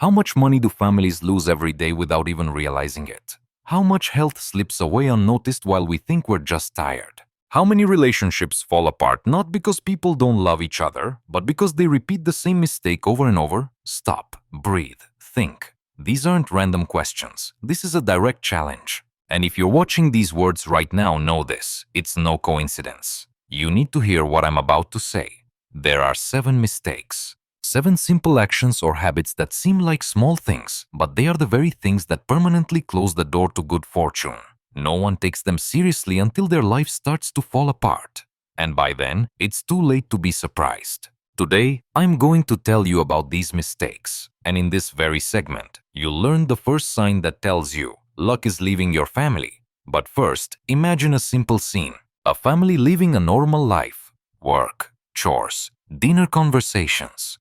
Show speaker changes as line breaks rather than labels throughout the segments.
How much money do families lose every day without even realizing it? How much health slips away unnoticed while we think we're just tired? How many relationships fall apart not because people don't love each other, but because they repeat the same mistake over and over? Stop, breathe, think. These aren't random questions. This is a direct challenge. And if you're watching these words right now, know this. It's no coincidence. You need to hear what I'm about to say. There are 7 mistakes. 7 simple actions or habits that seem like small things, but they are the very things that permanently close the door to good fortune. No one takes them seriously until their life starts to fall apart. And by then, it's too late to be surprised. Today, I'm going to tell you about these mistakes. And in this very segment, you'll learn the first sign that tells you luck is leaving your family. But first, imagine a simple scene. A family living a normal life. Work, chores, dinner conversations.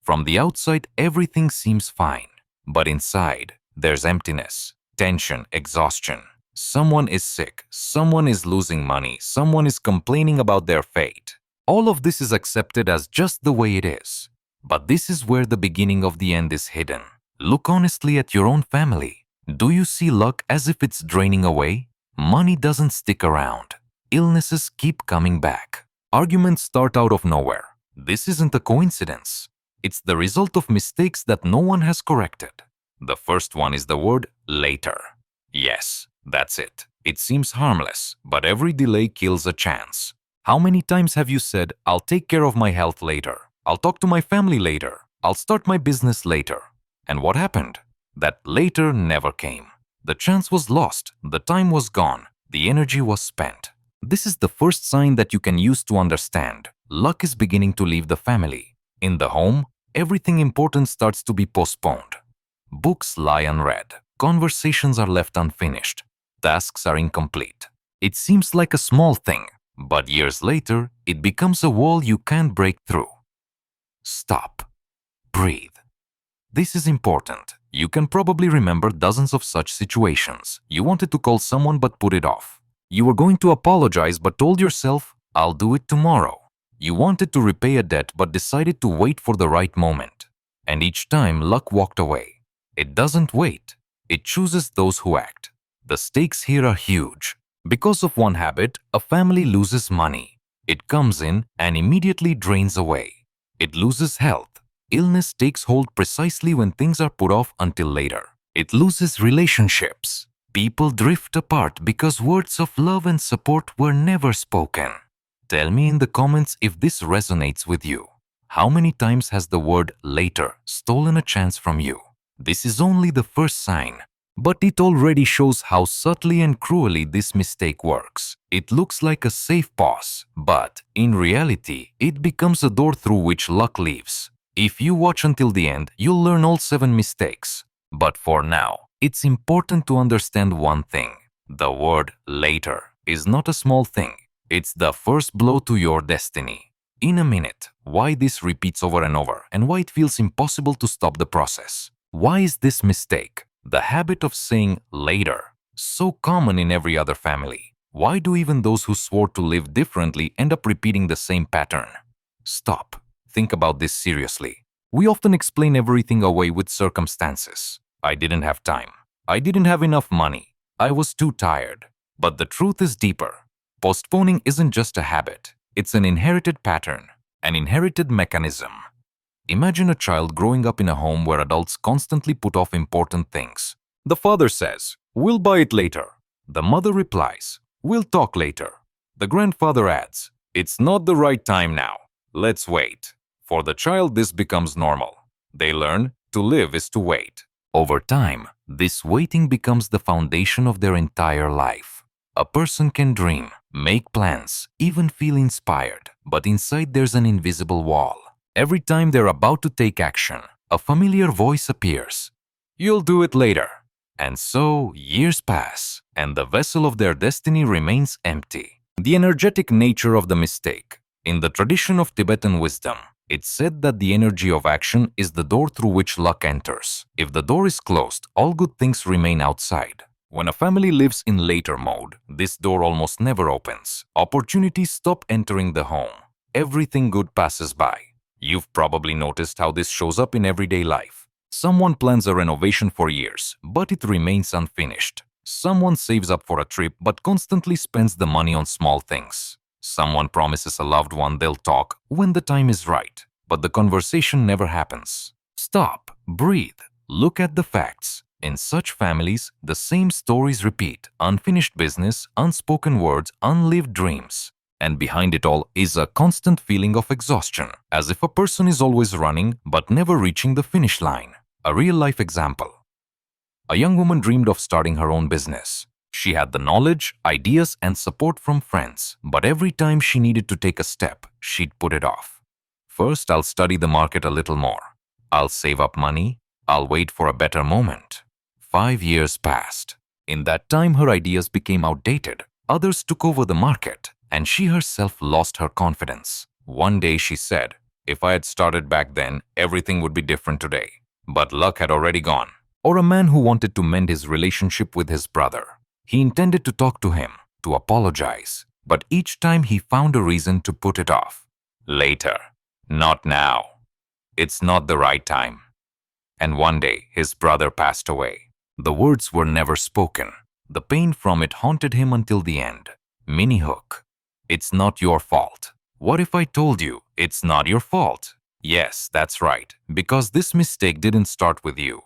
From the outside, everything seems fine. But inside, there's emptiness, tension, exhaustion. Someone is sick, someone is losing money, someone is complaining about their fate. All of this is accepted as just the way it is. But this is where the beginning of the end is hidden. Look honestly at your own family. Do you see luck as if it's draining away? Money doesn't stick around. Illnesses keep coming back. Arguments start out of nowhere. This isn't a coincidence. It's the result of mistakes that no one has corrected. The first one is the word later. Yes, that's it. It seems harmless, but every delay kills a chance. How many times have you said, I'll take care of my health later, I'll talk to my family later, I'll start my business later? And what happened? That later never came. The chance was lost, the time was gone, the energy was spent. This is the first sign that you can use to understand. Luck is beginning to leave the family. In the home, everything important starts to be postponed. Books lie unread. Conversations are left unfinished. Tasks are incomplete. It seems like a small thing, but years later, it becomes a wall you can't break through. Stop. Breathe. This is important. You can probably remember dozens of such situations. You wanted to call someone but put it off. You were going to apologize but told yourself, I'll do it tomorrow. You wanted to repay a debt but decided to wait for the right moment. And each time, luck walked away. It doesn't wait. It chooses those who act. The stakes here are huge. Because of one habit, a family loses money. It comes in and immediately drains away. It loses health. Illness takes hold precisely when things are put off until later. It loses relationships. People drift apart because words of love and support were never spoken. Tell me in the comments if this resonates with you. How many times has the word later stolen a chance from you? This is only the first sign, but it already shows how subtly and cruelly this mistake works. It looks like a safe pause, but in reality, it becomes a door through which luck leaves. If you watch until the end, you'll learn all 7 mistakes. But for now, it's important to understand one thing. The word later is not a small thing. It's the first blow to your destiny. In a minute, why this repeats over and over and why it feels impossible to stop the process. Why is this mistake, the habit of saying later, so common in every other family? Why do even those who swore to live differently end up repeating the same pattern? Stop. Think about this seriously. We often explain everything away with circumstances. I didn't have time. I didn't have enough money. I was too tired. But the truth is deeper. Postponing isn't just a habit. It's an inherited pattern, an inherited mechanism. Imagine a child growing up in a home where adults constantly put off important things. The father says, "We'll buy it later." The mother replies, "We'll talk later." The grandfather adds, "It's not the right time now. Let's wait." For the child, this becomes normal. They learn to live is to wait. Over time, this waiting becomes the foundation of their entire life. A person can dream, make plans, even feel inspired, but inside there's an invisible wall. Every time they're about to take action, a familiar voice appears. "You'll do it later." And so, years pass, and the vessel of their destiny remains empty. The energetic nature of the mistake. In the tradition of Tibetan wisdom, it's said that the energy of action is the door through which luck enters. If the door is closed, all good things remain outside. When a family lives in later mode, this door almost never opens. Opportunities stop entering the home. Everything good passes by. You've probably noticed how this shows up in everyday life. Someone plans a renovation for years, but it remains unfinished. Someone saves up for a trip but constantly spends the money on small things. Someone promises a loved one they'll talk when the time is right, but the conversation never happens. Stop, breathe, look at the facts. In such families, the same stories repeat: unfinished business, unspoken words, unlived dreams. And behind it all is a constant feeling of exhaustion, as if a person is always running but never reaching the finish line. A real-life example. A young woman dreamed of starting her own business. She had the knowledge, ideas, and support from friends, but every time she needed to take a step, she'd put it off. First, I'll study the market a little more. I'll save up money. I'll wait for a better moment. 5 years passed. In that time, her ideas became outdated. Others took over the market, and she herself lost her confidence. One day she said, "If I had started back then, everything would be different today." But luck had already gone. Or a man who wanted to mend his relationship with his brother. He intended to talk to him, to apologize, but each time he found a reason to put it off. Later. Not now. It's not the right time. And one day, his brother passed away. The words were never spoken. The pain from it haunted him until the end. Mini hook. It's not your fault. What if I told you it's not your fault? Yes, that's right, because this mistake didn't start with you.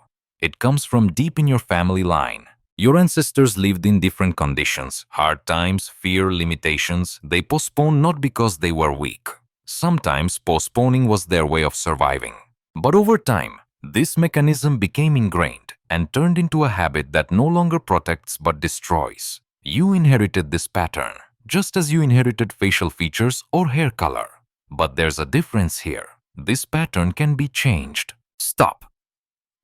It comes from deep in your family line. Your ancestors lived in different conditions, hard times, fear, limitations. They postponed not because they were weak. Sometimes postponing was their way of surviving. But over time, this mechanism became ingrained and turned into a habit that no longer protects but destroys. You inherited this pattern, just as you inherited facial features or hair color. But there's a difference here. This pattern can be changed. Stop.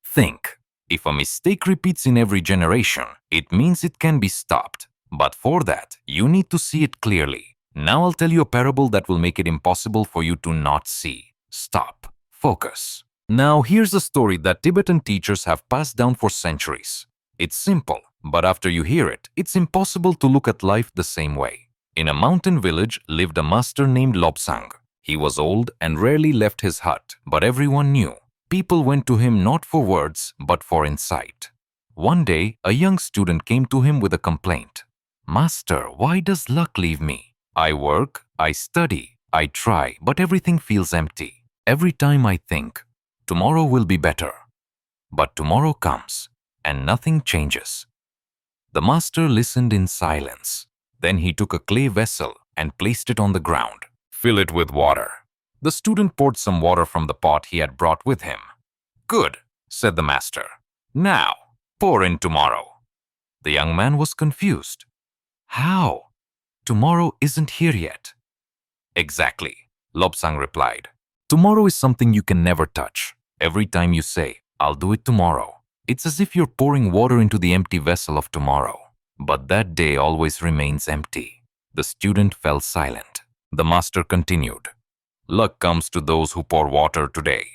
Think. If a mistake repeats in every generation, it means it can be stopped. But for that, you need to see it clearly. Now I'll tell you a parable that will make it impossible for you to not see. Stop. Focus. Now here's a story that Tibetan teachers have passed down for centuries. It's simple, but after you hear it, it's impossible to look at life the same way. In a mountain village lived a master named Lobsang. He was old and rarely left his hut, but everyone knew. People went to him not for words, but for insight. One day, a young student came to him with a complaint. "Master, why does luck leave me? I work, I study, I try, but everything feels empty. Every time I think, tomorrow will be better. But tomorrow comes, and nothing changes." The master listened in silence. Then he took a clay vessel and placed it on the ground. "Fill it with water." The student poured some water from the pot he had brought with him. "Good," said the master. "Now, pour in tomorrow." The young man was confused. "How? Tomorrow isn't here yet." "Exactly," Lobsang replied. "Tomorrow is something you can never touch. Every time you say, 'I'll do it tomorrow,' it's as if you're pouring water into the empty vessel of tomorrow. But that day always remains empty." The student fell silent. The master continued. "Luck comes to those who pour water today,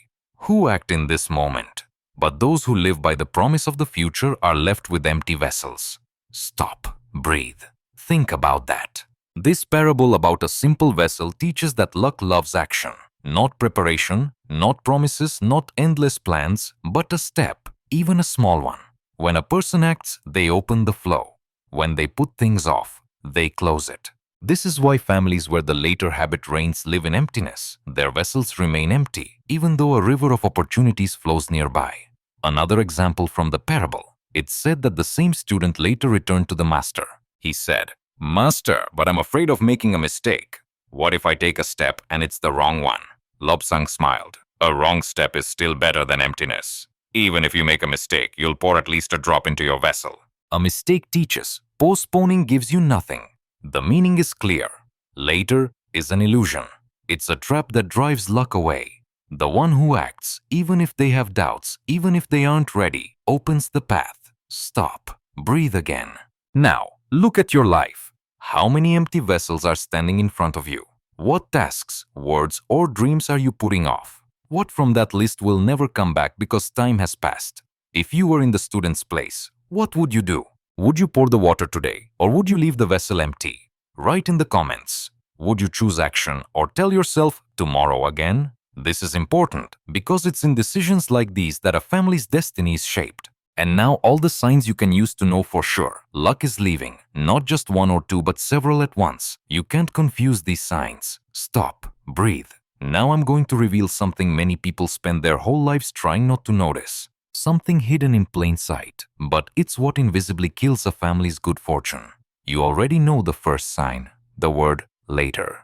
who act in this moment. But those who live by the promise of the future are left with empty vessels." Stop. Breathe. Think about that. This parable about a simple vessel teaches that luck loves action. Not preparation, not promises, not endless plans, but a step, even a small one. When a person acts, they open the flow. When they put things off, they close it. This is why families where the later habit reigns live in emptiness. Their vessels remain empty, even though a river of opportunities flows nearby. Another example from the parable. It's said that the same student later returned to the master. He said, "Master, but I'm afraid of making a mistake. What if I take a step and it's the wrong one?" Lobsang smiled. "A wrong step is still better than emptiness. Even if you make a mistake, you'll pour at least a drop into your vessel." A mistake teaches. Postponing gives you nothing. The meaning is clear. Later is an illusion. It's a trap that drives luck away. The one who acts, even if they have doubts, even if they aren't ready, opens the path. Stop. Breathe again. Now, look at your life. How many empty vessels are standing in front of you? What tasks, words, or dreams are you putting off? What from that list will never come back because time has passed? If you were in the student's place, what would you do? Would you pour the water today, or would you leave the vessel empty? Write in the comments. Would you choose action or tell yourself tomorrow again? This is important because it's in decisions like these that a family's destiny is shaped. And now all the signs you can use to know for sure. Luck is leaving. Not just one or two, but several at once. You can't confuse these signs. Stop. Breathe. Now I'm going to reveal something many people spend their whole lives trying not to notice. Something hidden in plain sight. But it's what invisibly kills a family's good fortune. You already know the first sign. The word later.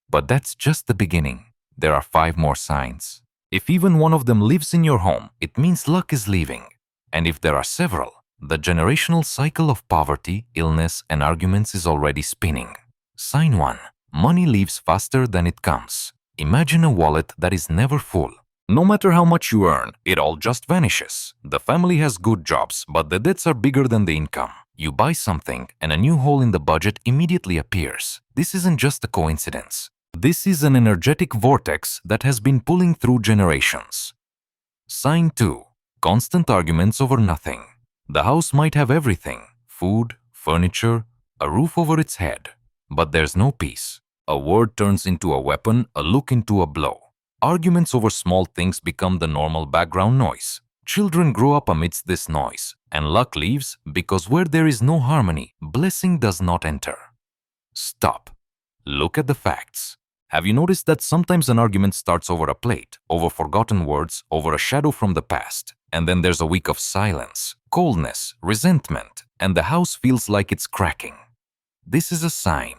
But that's just the beginning. There are 5 more signs. If even one of them lives in your home, it means luck is leaving. And if there are several, the generational cycle of poverty, illness, and arguments is already spinning. Sign 1. Money leaves faster than it comes. Imagine a wallet that is never full. No matter how much you earn, it all just vanishes. The family has good jobs, but the debts are bigger than the income. You buy something, and a new hole in the budget immediately appears. This isn't just a coincidence. This is an energetic vortex that has been pulling through generations. Sign 2. Constant arguments over nothing. The house might have everything: food, furniture, a roof over its head. But there's no peace. A word turns into a weapon, a look into a blow. Arguments over small things become the normal background noise. Children grow up amidst this noise, and luck leaves because where there is no harmony, blessing does not enter. Stop. Look at the facts. Have you noticed that sometimes an argument starts over a plate, over forgotten words, over a shadow from the past, and then there's a week of silence, coldness, resentment, and the house feels like it's cracking? This is a sign.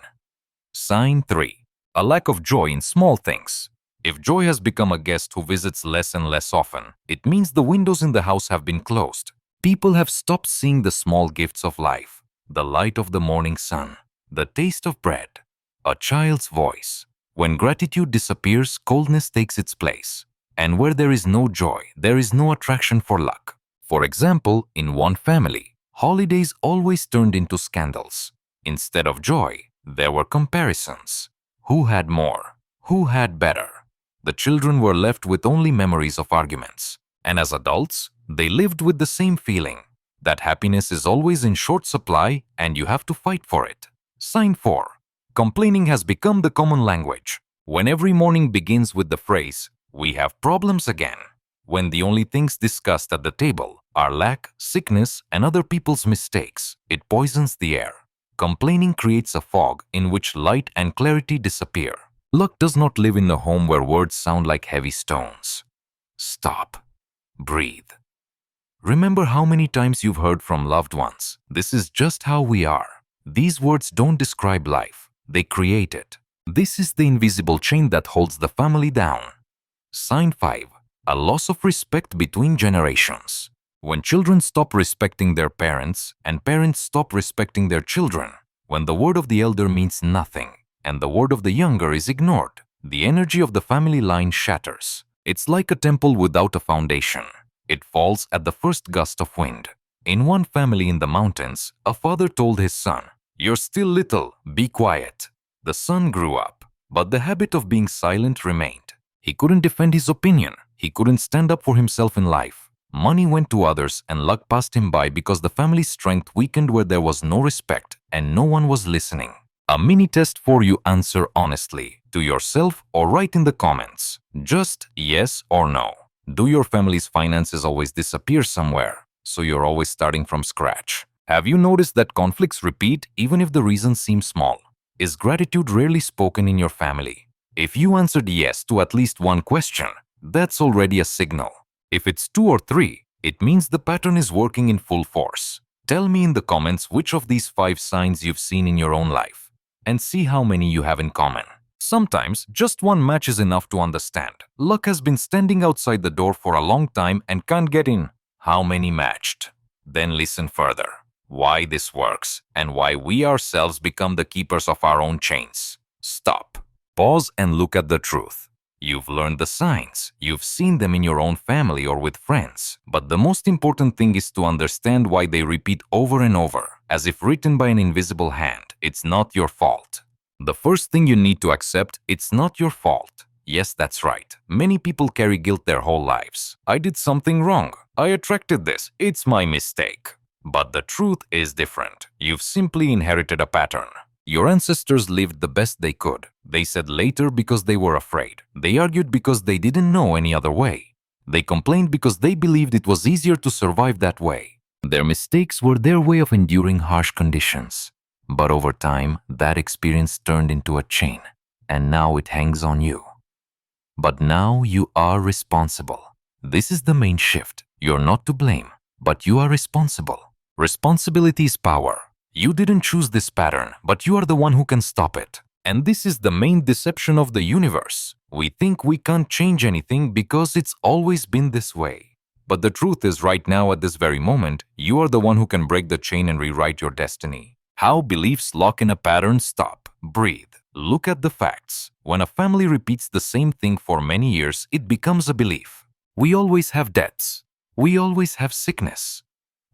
Sign 3. A lack of joy in small things. If joy has become a guest who visits less and less often, it means the windows in the house have been closed. People have stopped seeing the small gifts of life, the light of the morning sun, the taste of bread, a child's voice. When gratitude disappears, coldness takes its place. And where there is no joy, there is no attraction for luck. For example, in one family, holidays always turned into scandals. Instead of joy, there were comparisons. Who had more? Who had better? The children were left with only memories of arguments. And as adults, they lived with the same feeling, that happiness is always in short supply and you have to fight for it. Sign 4. Complaining has become the common language. When every morning begins with the phrase, "We have problems again," when the only things discussed at the table are lack, sickness, and other people's mistakes, it poisons the air. Complaining creates a fog in which light and clarity disappear. Luck does not live in a home where words sound like heavy stones. Stop. Breathe. Remember how many times you've heard from loved ones, "This is just how we are." These words don't describe life. They create it. This is the invisible chain that holds the family down. Sign 5. A loss of respect between generations. When children stop respecting their parents and parents stop respecting their children, when the word of the elder means nothing and the word of the younger is ignored, the energy of the family line shatters. It's like a temple without a foundation. It falls at the first gust of wind. In one family in the mountains, a father told his son, "You're still little, be quiet." The son grew up, but the habit of being silent remained. He couldn't defend his opinion. He couldn't stand up for himself in life. Money went to others and luck passed him by because the family's strength weakened where there was no respect and no one was listening. A mini test for you: answer honestly, to yourself or write in the comments. Just yes or no. Do your family's finances always disappear somewhere, so you're always starting from scratch? Have you noticed that conflicts repeat even if the reason seems small? Is gratitude rarely spoken in your family? If you answered yes to at least one question, that's already a signal. If it's 2 or 3, it means the pattern is working in full force. Tell me in the comments which of these 5 signs you've seen in your own life, and see how many you have in common. Sometimes, just one match is enough to understand. Luck has been standing outside the door for a long time and can't get in. How many matched? Then listen further. Why this works, and why we ourselves become the keepers of our own chains. Stop. Pause and look at the truth. You've learned the signs, you've seen them in your own family or with friends, but the most important thing is to understand why they repeat over and over, as if written by an invisible hand. It's not your fault. The first thing you need to accept, it's not your fault. Yes, that's right. Many people carry guilt their whole lives. I did something wrong. I attracted this. It's my mistake. But the truth is different. You've simply inherited a pattern. Your ancestors lived the best they could. They said later because they were afraid. They argued because they didn't know any other way. They complained because they believed it was easier to survive that way. Their mistakes were their way of enduring harsh conditions. But over time, that experience turned into a chain, and now it hangs on you. But now you are responsible. This is the main shift. You're not to blame, but you are responsible. Responsibility is power. You didn't choose this pattern, but you are the one who can stop it. And this is the main deception of the universe. We think we can't change anything because it's always been this way. But the truth is, right now at this very moment, you are the one who can break the chain and rewrite your destiny. How beliefs lock in a pattern. Stop. Breathe. Look at the facts. When a family repeats the same thing for many years, it becomes a belief. We always have debts. We always have sickness.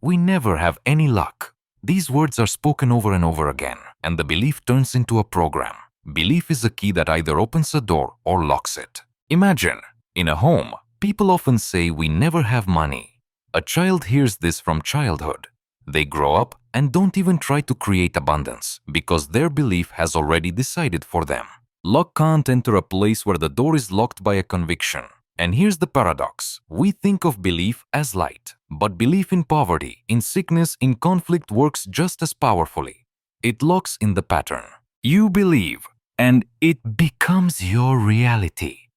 We never have any luck. These words are spoken over and over again, and the belief turns into a program. Belief is a key that either opens a door or locks it. Imagine, in a home, people often say we never have money. A child hears this from childhood. They grow up and don't even try to create abundance because their belief has already decided for them. Luck can't enter a place where the door is locked by a conviction. And here's the paradox. We think of belief as light, but belief in poverty, in sickness, in conflict works just as powerfully. It locks in the pattern. You believe, and it becomes your reality.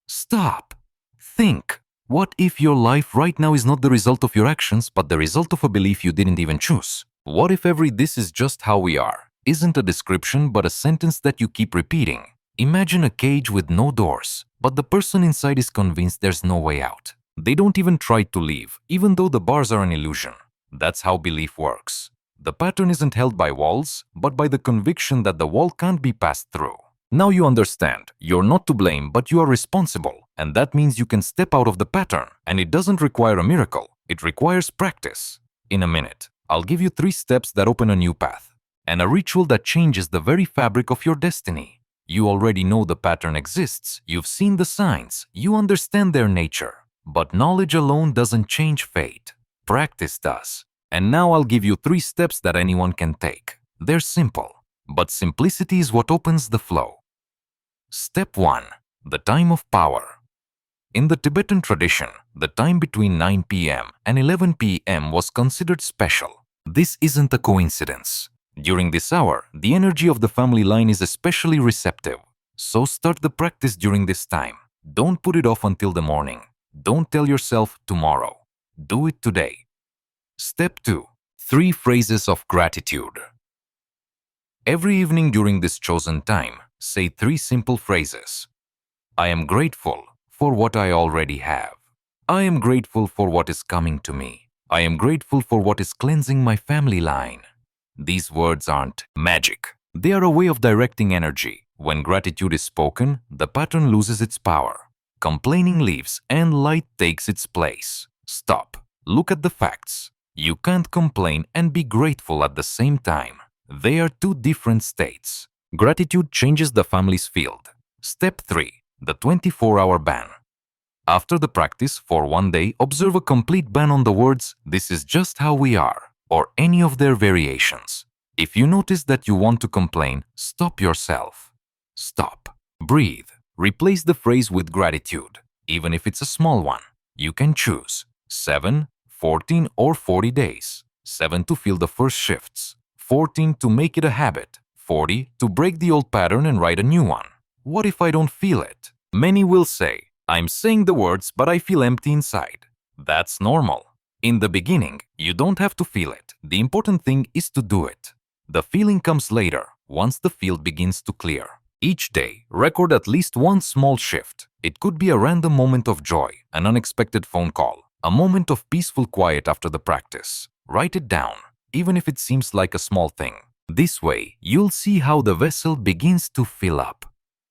Stop. Think. What if your life right now is not the result of your actions, but the result of a belief you didn't even choose? What if every "this is just how we are" isn't a description but a sentence that you keep repeating? Imagine a cage with no doors, but the person inside is convinced there's no way out. They don't even try to leave, even though the bars are an illusion. That's how belief works. The pattern isn't held by walls, but by the conviction that the wall can't be passed through. Now you understand. You're not to blame, but you are responsible. And that means you can step out of the pattern. And it doesn't require a miracle. It requires practice. In a minute, I'll give you 3 steps that open a new path. And a ritual that changes the very fabric of your destiny. You already know the pattern exists. You've seen the signs. You understand their nature. But knowledge alone doesn't change fate. Practice does. And now I'll give you 3 steps that anyone can take. They're simple, but simplicity is what opens the flow. Step 1. The time of power. In the Tibetan tradition, the time between 9 p.m. and 11 p.m. was considered special. This isn't a coincidence. During this hour, the energy of the family line is especially receptive. So start the practice during this time. Don't put it off until the morning. Don't tell yourself tomorrow. Do it today. Step 2. 3 phrases of gratitude. Every evening during this chosen time, say 3 simple phrases. I am grateful for what I already have. I am grateful for what is coming to me. I am grateful for what is cleansing my family line. These words aren't magic. They are a way of directing energy. When gratitude is spoken, the pattern loses its power. Complaining leaves and light takes its place. Stop. Look at the facts. You can't complain and be grateful at the same time. They are 2 different states. Gratitude changes the family's field. Step 3. The 24-hour ban. After the practice, for 1 day, observe a complete ban on the words, "This is just how we are," or any of their variations. If you notice that you want to complain, stop yourself. Stop. Breathe. Replace the phrase with gratitude, even if it's a small one. You can choose 7, 14, or 40 days. 7 to feel the first shifts. 14 to make it a habit. 40 to break the old pattern and write a new one. What if I don't feel it? Many will say, I'm saying the words, but I feel empty inside. That's normal. In the beginning, you don't have to feel it. The important thing is to do it. The feeling comes later, once the field begins to clear. Each day, record at least 1 small shift. It could be a random moment of joy, an unexpected phone call, a moment of peaceful quiet after the practice. Write it down, even if it seems like a small thing. This way, you'll see how the vessel begins to fill up.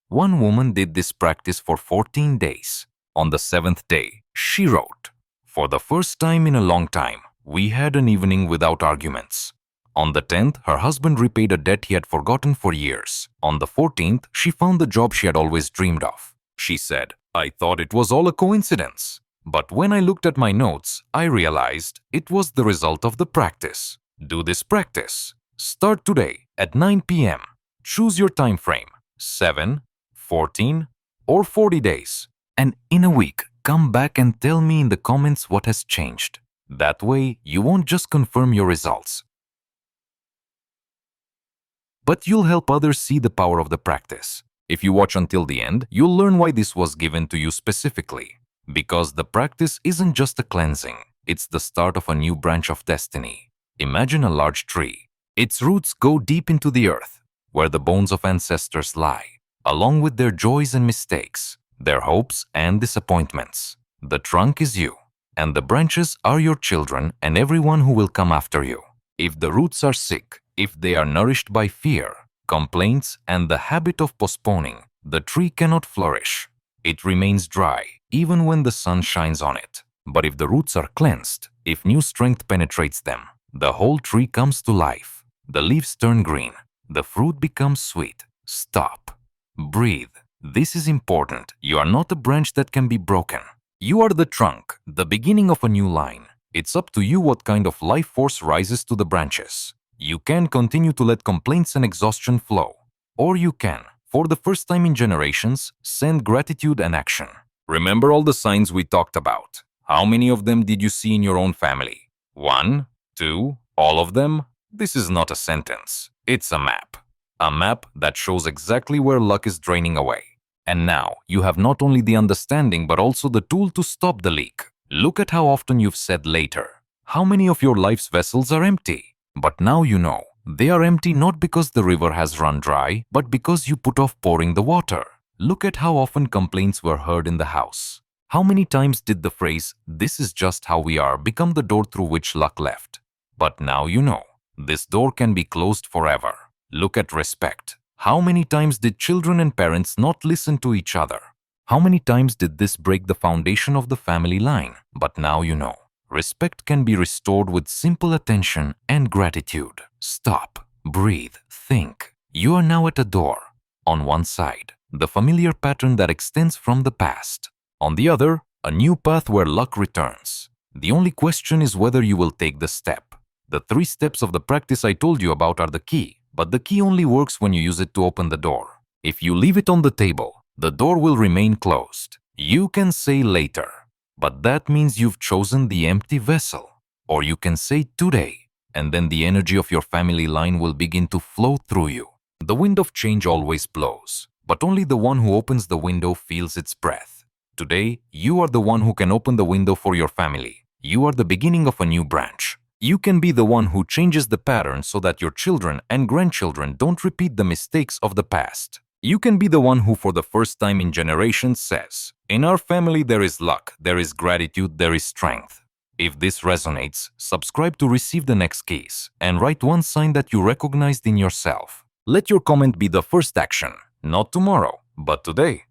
One woman did this practice for 14 days. On the 7th day, she wrote, "For the first time in a long time, we had an evening without arguments." On the 10th, her husband repaid a debt he had forgotten for years. On the 14th, she found the job she had always dreamed of. She said, "I thought it was all a coincidence. But when I looked at my notes, I realized it was the result of the practice." Do this practice. Start today. at 9 p.m. Choose your time frame, 7, 14, or 40 days. And in a week, come back and tell me in the comments what has changed. That way, you won't just confirm your results, but you'll help others see the power of the practice. If you watch until the end, you'll learn why this was given to you specifically. Because the practice isn't just a cleansing, it's the start of a new branch of destiny. Imagine a large tree. Its roots go deep into the earth, where the bones of ancestors lie, along with their joys and mistakes, their hopes and disappointments. The trunk is you, and the branches are your children and everyone who will come after you. If the roots are sick, if they are nourished by fear, complaints, and the habit of postponing, the tree cannot flourish. It remains dry, even when the sun shines on it. But if the roots are cleansed, if new strength penetrates them, the whole tree comes to life. The leaves turn green. The fruit becomes sweet. Stop. Breathe. This is important. You are not a branch that can be broken. You are the trunk, the beginning of a new line. It's up to you what kind of life force rises to the branches. You can continue to let complaints and exhaustion flow. Or you can, for the first time in generations, send gratitude and action. Remember all the signs we talked about. How many of them did you see in your own family? 1, 2, all of them? This is not a sentence. It's a map. A map that shows exactly where luck is draining away. And now, you have not only the understanding but also the tool to stop the leak. Look at how often you've said later. How many of your life's vessels are empty? But now you know. They are empty not because the river has run dry, but because you put off pouring the water. Look at how often complaints were heard in the house. How many times did the phrase, "This is just how we are," become the door through which luck left? But now you know. This door can be closed forever. Look at respect. How many times did children and parents not listen to each other? How many times did this break the foundation of the family line? But now you know. Respect can be restored with simple attention and gratitude. Stop, breathe, think. You are now at a door. On one side, the familiar pattern that extends from the past. On the other, a new path where luck returns. The only question is whether you will take the step. The 3 steps of the practice I told you about are the key, but the key only works when you use it to open the door. If you leave it on the table, the door will remain closed. You can say later, but that means you've chosen the empty vessel. Or you can say today, and then the energy of your family line will begin to flow through you. The wind of change always blows, but only the one who opens the window feels its breath. Today, you are the one who can open the window for your family. You are the beginning of a new branch. You can be the one who changes the pattern so that your children and grandchildren don't repeat the mistakes of the past. You can be the one who for the first time in generations says, "In our family there is luck, there is gratitude, there is strength." If this resonates, subscribe to receive the next keys and write one sign that you recognized in yourself. Let your comment be the first action, not tomorrow, but today.